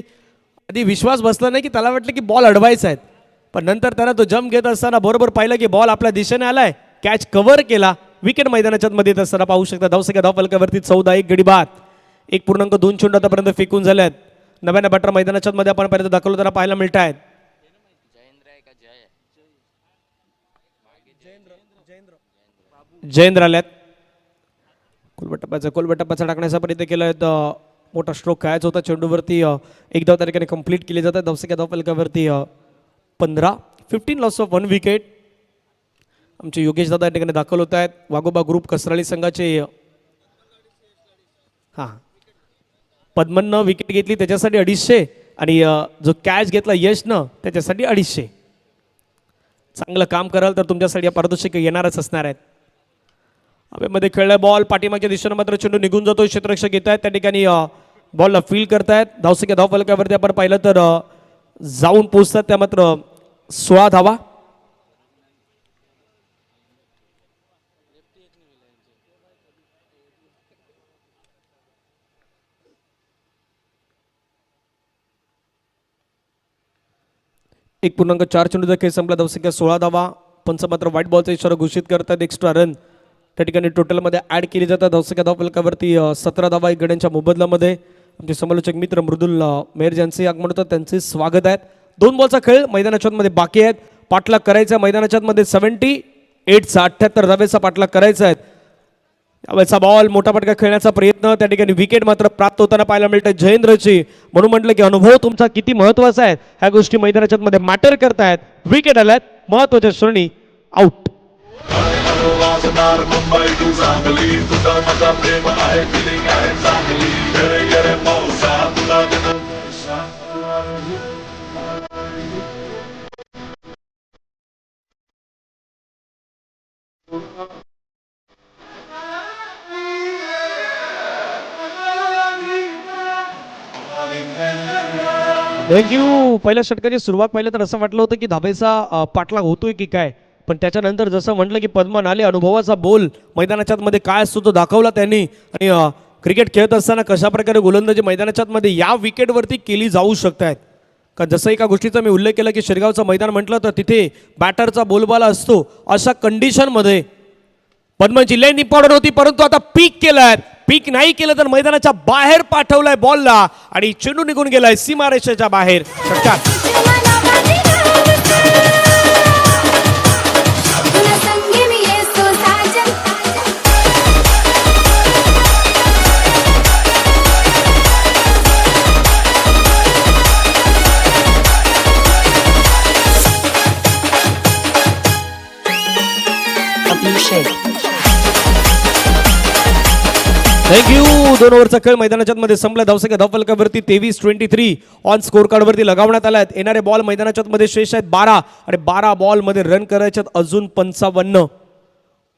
आधी विश्वास बसला नाही की त्याला वाटलं की बॉल अडवायचा आहे, पण नंतर त्यानं तो जम्प घेत असताना बरोबर पाहिलं की बॉल आपल्या दिशेने आलाय, कॅच कव्हर केला. विकेट मैदानाच्या मध्ये येत असताना पाहू शकता. धावसंख्या धावफलकावरती 14. 1 गडी बाद. 1.2 चेंडू आतापर्यंत फेकून झाल्यात. नव्यानं बॅटर मैदानाच्या मध्ये आपण पर्यंत दाखवलं त्यांना पाहायला मिळत आहेत. जयेंद्र आल्यात. कोलबटप्प्याचा टाकण्याचा प्रयत्न केला. मोठा स्ट्रोक खेळायचा होता चेंडूवरती. एक धाव त्या ठिकाणी कंप्लीट केली जातात. धावसंख्या धावफलकावरती 15. 15 लॉस ऑफ 1 विकेट. आमचे योगेश दादा या ठिकाणी दाखल होत आहेत. वाघोबा ग्रुप कसराली संघाचे. हां, पद्मननं विकेट घेतली त्याच्यासाठी 250 आणि जो कॅच घेतला यशनं त्याच्यासाठी 250. चांगलं काम कराल तर तुमच्यासाठी पारितोषिक येणारच असणार आहेत. हवेमध्ये खेळलाय बॉल, पाठीमागच्या दिशेनं मात्र चेंडू निघून जातो. क्षेत्ररक्षक येत आहेत त्या ठिकाणी बॉलला फील करतायत. धावसंख्या धावफलकावरती आपण पाहिलं तर जाऊन पोचतात त्या मात्र 16 धावा. एक पूर्णांक 4 चेंडूचा खेळ संपला. धावसंख्या 16 धावा. पंच मात्र व्हाईट बॉलचा इशारा घोषित करतात. एक्स्ट्रा रन त्या ठिकाणी टोटलमध्ये ॲड केली जातात. धावसंख्या धावफलकावरती 17 धावा एक गड्यांच्या मोबदल्यामध्ये. आमचे समालोचक मित्र मृदुल मेहर ज्यांचे आगमन होतात त्यांचे स्वागत आहेत. 2 बॉलचा खेळ मैदानाच्या मध्ये बाकी आहेत. पाठलाग करायचा मैदानाच्या मध्ये 78चा 78 धावेचा पाठलाग करायचा आहे. यावेळेचा बॉल मोठा फटका खेळण्याचा प्रयत्न त्या ठिकाणी विकेट मात्र प्राप्त होताना पाहायला मिळतं जयेंद्रची. म्हणून म्हटलं की अनुभव तुमचा किती महत्वाचा आहे ह्या गोष्टी मैदानाच्या मध्ये मॅटर करतायत. विकेट आल्यात महत्वाच्या श्रेणी आउट. थँक्यू. पहिल्या षटकाची सुरुवात पाहिलं तर असं वाटलं होतं की धाबेचा पाठलाग होतोय की काय, पण त्याच्यानंतर जसं म्हटलं की पद्मन आले, अनुभवाचा बोल मैदानाच्या मध्ये काय असतो तो दाखवला त्यांनी. आणि क्रिकेट खेळत असताना कशा प्रकारे गोलंदाजी मैदानाच्या मध्ये या विकेटवरती केली जाऊ शकतात. का जसं एका गोष्टीचा मी उल्लेख केला की शिरगावचं मैदान म्हटलं तर तिथे बॅटरचा बोलबाला असतो. अशा कंडिशनमध्ये पद्मनची लेन इम्पॉर्टंट होती, परंतु आता पीक केलाय. पीक नाही केलं तर मैदानाच्या बाहेर पाठवलाय बॉलला आणि चेंडू निघून गेलाय सीमारेषेच्या बाहेर. षटकार. थँक्यू. 2 ओव्हरचा खेळ मैदानाच्या मध्ये संपला. धावसंख्या धावफलकावरती 23-23 ऑन स्कोर कार्डवरती लगावण्यात आला आहे. येणारे बॉल मैदानाच्या मध्ये शेष आहेत 12 आणि 12 बॉलमध्ये रन करायच्यात अजून 55.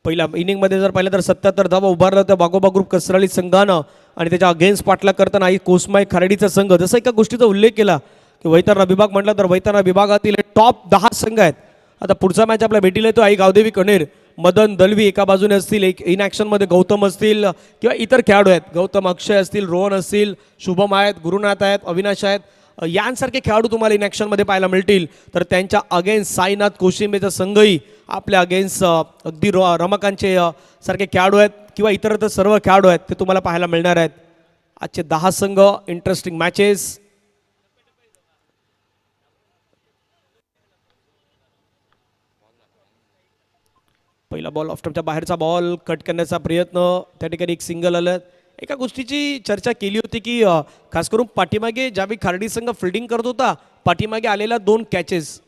पहिल्या इनिंगमध्ये जर पाहिलं तर 77 धावा उभारला होत्या वाघोबा ग्रुप कसराळी संघानं आणि त्याच्या अगेन्स्ट पाठलाग करताना आई कोसमाई खराडीचा संघ. जसं एका गोष्टीचा उल्लेख केला की वैतरणा विभाग म्हटला तर वैतरणा विभागातील टॉप 10 संघ आहेत. आता पुढचा मॅच आपल्या भेटीला येतो आई गावदेवी कणेर. मदन दलवी एका बाजूने असतील, एक इन ॲक्शनमध्ये गौतम असतील किंवा इतर खेळाडू आहेत. गौतम अक्षय असतील, रोहन असतील, शुभम आहेत, गुरुनाथ आहेत, अविनाश आहेत. यांसारखे खेळाडू तुम्हाला इन ॲक्शनमध्ये पाहायला मिळतील. तर त्यांच्या अगेन्स्ट साईनाथ कोशिंबेचा संघही आपल्या अगेन्स्ट अगदी रमकांचे सारखे खेळाडू आहेत किंवा इतर तर सर्व खेळाडू आहेत ते तुम्हाला पाहायला मिळणार आहेत. आजचे 10 संघ इंटरेस्टिंग मॅचेस. पहिला बॉल ऑफ्टमच्या बाहेरचा बॉल कट करण्याचा प्रयत्न त्या ठिकाणी एक सिंगल आलं. एका गोष्टीची चर्चा केली होती की खास करून पाठीमागे ज्यावेळी खार्डी संघ फिल्डिंग करत होता पाठीमागे आलेल्या 2 कॅचेस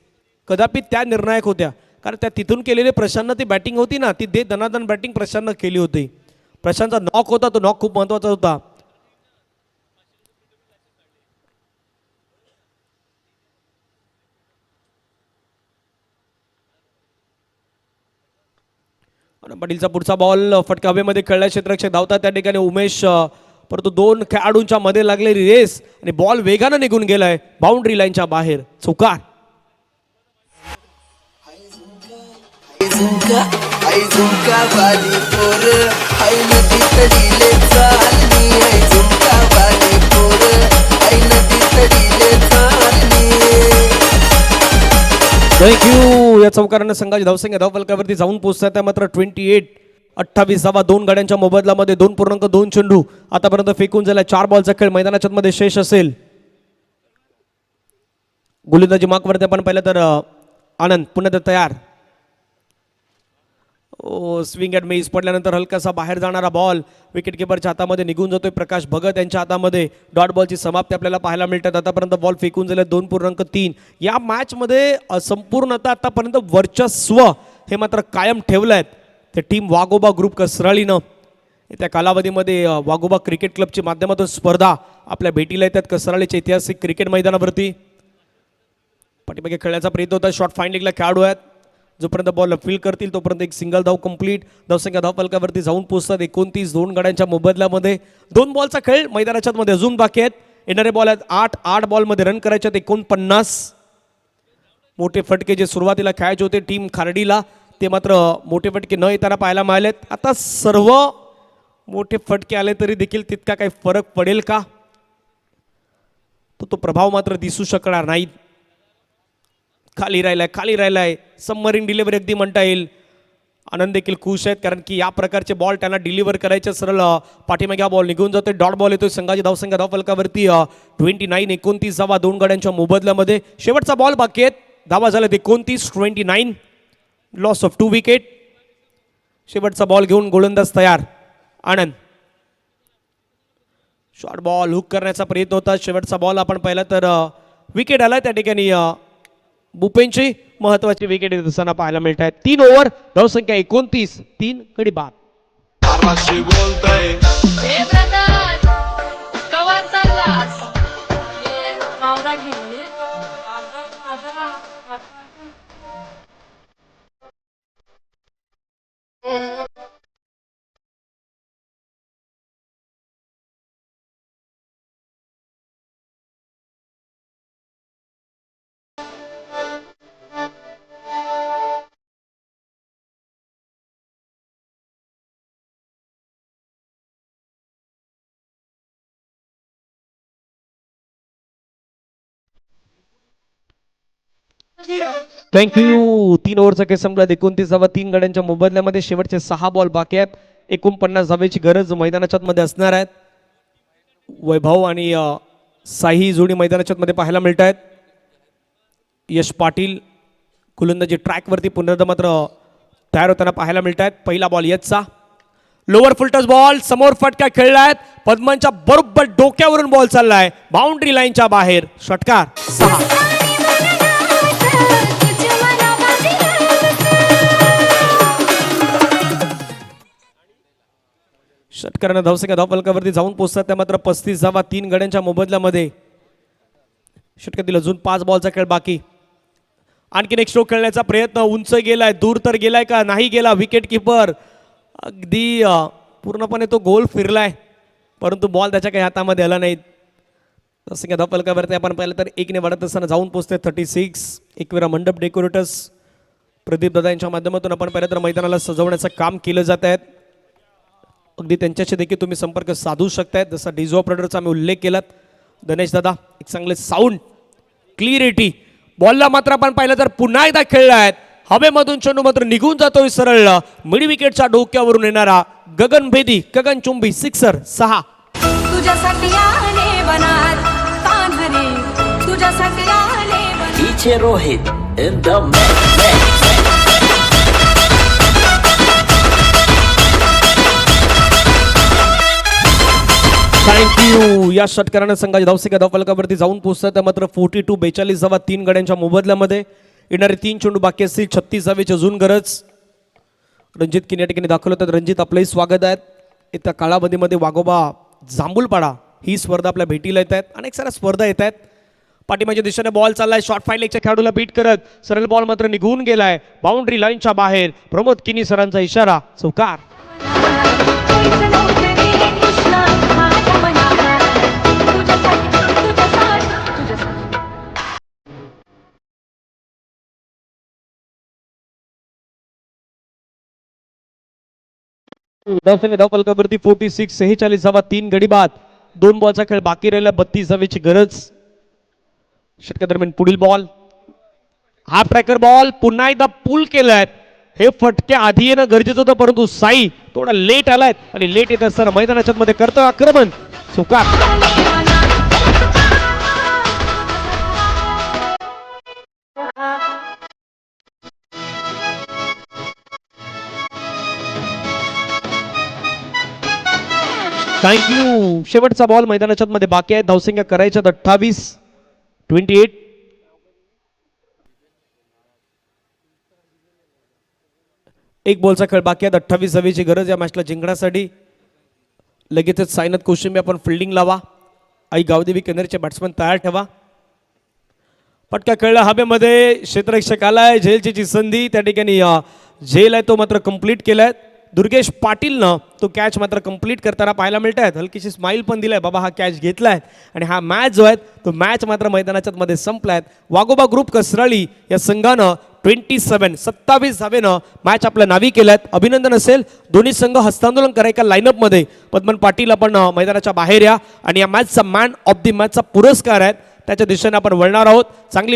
कदापि त्या निर्णायक होत्या. कारण त्या तिथून केलेले प्रशांतनं ती बॅटिंग होती ना, ती दनादन बॅटिंग प्रशांतनं केली होती. प्रशांतचा नॉक होता, तो नॉक खूप महत्त्वाचा होता. पाटीलचा पुढचा बॉल फटका हवेमध्ये खेळला. क्षेत्ररक्षक धावतात त्या ठिकाणी उमेश, परंतु 2 खेळाडूंच्या मध्ये लागलेली रेस आणि बॉल वेगानं निघून गेलाय बाउंड्री लाईनच्या बाहेर. चौकार. थँक्यू. या चौकारानं संघाची धावसंख्या धावफलकावरती जाऊन पोहोचतात त्या मात्र 28-28 धावा 2 गाड्यांच्या मोबदल्यामध्ये 2.2 चेंडू आतापर्यंत फेकून झाला. 4 बॉलचा खेळ मैदानाच्या मध्ये शेष असेल. गोलंदाजी मार्कवरती आपण पाहिलं तर आनंद पुन्हा तयार. स्विंग ॲट मेस पडल्यानंतर हलकासा बाहेर जाणारा बॉल विकेट किपरच्या हातामध्ये निघून जातोय. प्रकाश भगत यांच्या हातामध्ये डॉट बॉलची समाप्ती आपल्याला पाहायला मिळतात. आतापर्यंत बॉल फेकून झाले 2.3. या मॅचमध्ये संपूर्णतः आतापर्यंत वर्चस्व हे मात्र कायम ठेवलं आहेत ते टीम वाघोबा ग्रुप कसराळीनं. त्या कालावधीमध्ये वाघोबा क्रिकेट क्लबच्या माध्यमातून स्पर्धा आपल्या भेटीला येतात कसराळीच्या ऐतिहासिक क्रिकेट मैदानावरती. पाठीमागे खेळण्याचा प्रयत्न होता. शॉर्ट फाइंडिंगला खेळाडू आहेत. जोपर्यंत बॉल फील करतील तोपर्यंत एक सिंगल धाव कंप्लीट. धावसंख्या धावफलकावरती जाऊन पोहोचतात 29 2 गाड्यांच्या मोबदल्यामध्ये. 2 बॉलचा खेळ मैदानाच्या मध्ये अजून बाकी आहेत. येणारे बॉल आहेत 8 बॉलमध्ये रन करायचे आहेत 49. मोठे फटके जे सुरुवातीला खेळायचे होते टीम खार्डीला ते मात्र मोठे फटके न येताना पाहायला मिळालेत. आता सर्व मोठे फटके आले तरी देखील तितका काही फरक पडेल का, तो प्रभाव मात्र दिसू शकणार नाही. खाली राहिलाय सबमरीन डिलिव्हरी अगदी म्हणता येईल. आनंद देखील खुश आहेत कारण की या प्रकारचे बॉल त्यांना डिलिव्हर करायचे. सरळ पाठीमागे हा बॉल निघून जातोय. डॉट बॉल येतोय संघाची धावसंख्या धावफलकावरती 29-29 धावा 2 गड्यांच्या मोबदल्यामध्ये. शेवटचा बॉल बाकी आहेत. धावा झाल्या 29-29. Loss of 2 wicket. शेवटचा बॉल घेऊन गोलंदाज तयार. आनंद शॉर्ट बॉल हुक करण्याचा प्रयत्न होता. शेवटचा बॉल आपण पाहिला तर विकेट आला. त्या ठिकाणी बुपेनची महत्वाची विकेट येत असताना पाहायला मिळत आहेत. 3 ओव्हर धावसंख्या 29, 3 गडी बाद. हे ब्रदर कवा चाललास मावरा घेऊन थँक्यू. 3 ओव्हरचा खेळ संपला. 29 धावा 3 गड्यांच्या मोबदल्यामध्ये. शेवटचे 6 बॉल बाकी आहेत. 49 धावेची गरज मैदानाच्या मध्ये असणार आहेत. वैभव आणि साई जोडी मैदानाच्या मध्ये पाहायला मिळत आहेत. यश पाटील गोलंदाजी ट्रॅकवरती पुन्हा मात्र तयार होताना पाहायला मिळत आहेत. पहिला बॉल यशचा लोअर फुलटस बॉल समोर फटका खेळलाय. पद्मांच्या बरोबर डोक्यावरून बॉल चाललाय बाउंड्री लाईनच्या बाहेर. षटकार 6. षटकारानं धावसंख्या धावफलकावरती जाऊन पोहोचतात. त्या मात्र 35 धावा 3 गड्यांच्या मोबदल्यामध्ये. षटकातील अजून 5 बॉलचा खेळ बाकी. आणखीन एक स्ट्रोक खेळण्याचा प्रयत्न. उंच गेलाय, दूर तर गेलाय का नाही गेला. विकेट किपर अगदी पूर्णपणे तो गोल फिरलाय परंतु बॉल त्याच्या काही हातामध्ये आला नाही. धावसंख्या धावफलकावरती आपण पाहिलं तर 1 ने वाढत असताना जाऊन पोहोचते 36. एकविरा मंडप डेकोरेटर्स प्रदीप दादा यांच्या माध्यमातून आपण पाहिलं तर मैदानाला सजवण्याचं काम केलं जात आहे. अगदी त्यांच्याशी देखील तुम्ही संपर्क साधू शकतायत. जसा डिझो ऑपरेटरचा मी उल्लेख केलात गणेश दादा. एक चांगले साऊंड क्लिअरिटी. बॉलला मात्र आपण पाहिलं तर पुन्हा एकदा खेळला आहेत. हवेमधून चेंडू मात्र निघून जातोय सरळ मिड विकेटच्या डोक्यावरून येणारा गगनभेदी गगनचुंबी सिक्सर 6. तुझ्यासाठी आले बनात कान्हणे तुझ्यासाठी आले DJ Rohit in the mix. Thank you. या षटकारानं संघाच्या धावसंख्या धावफलकावरती जाऊन पोहोचतात. मात्र 42-42 धावा 3 गड्यांच्या मोबदल्यामध्ये. येणारे 3 चेंडू बाकी असतील. 36 धावेची अजून गरज. रणजित किन या ठिकाणी दाखल होतात. रणजित आपलंही स्वागत आहे. येत्या काळावधीमध्ये वाघोबा जांभूलपाडा ही स्पर्धा आपल्या भेटीला येत आहेत. अनेक साऱ्या स्पर्धा येत आहेत. पाठीमागच्या दिशेने बॉल चाललाय. शॉर्ट फाईट लेगच्या खेळाडूला बीट करत सरळ बॉल मात्र निघून गेलाय बाउंड्री लाईनच्या बाहेर. प्रमोद किनी सरांचा इशारा चौकार. धावफलकावरती 46 धावा 3 गडी बाद. 2 बॉलचा खेळ बाकी राहिला. 32 धावेची गरज. षटकादरम्यान पुढील बॉल हाफ ट्रॅकर बॉल पुन्हा एकदा पुल केलाय. हे फटके आधी येणं गरजेचं होतं परंतु साई थोडा लेट आलाय आणि लेट येत असताना मैदानाच्या मध्ये करतो आक्रमण चौकार. थँक्यू. शेवटचा बॉल मैदानाच्या मध्ये बाकी आहे. धावसंख्या करायच्या 28-28. एक बॉलचा खेळ बाकी आहे. 28 धावेची गरज या मॅचला जिंकण्यासाठी. लगेचच साईनाथ कोशिंबे आपण फिल्डिंग लावा. आई गावदेवी केंद्राचे बॅट्समन तयार ठेवा. पटका खेळला हवेमध्ये. क्षेत्ररक्षक आलाय. झेलची संधी त्या ठिकाणी झेल आहे तो मात्र कंप्लीट केलाय. दुर्गेश पाटीलनं तो कॅच मात्र कंप्लीट करताना पाहायला मिळत आहेत. हलकीशी स्माईल पण दिलाय, बाबा हा कॅच घेतलाय आणि हा मॅच जो आहे तो मॅच मात्र मैदानाच्या मध्ये संपलाय. वाघोबा ग्रुप कसराळी या संघानं 27 धावेनं मॅच आपल्या नावी केल्यात. अभिनंदन असेल. दोन्ही संघ हस्तांदोलन करा एका लाईनअपमध्ये. पद्मन पाटील आपण मैदानाच्या बाहेर या आणि या मॅचचा मॅन ऑफ द मॅचचा पुरस्कार आहे त्याच्या दिशेने आपण वळणार आहोत. चांगली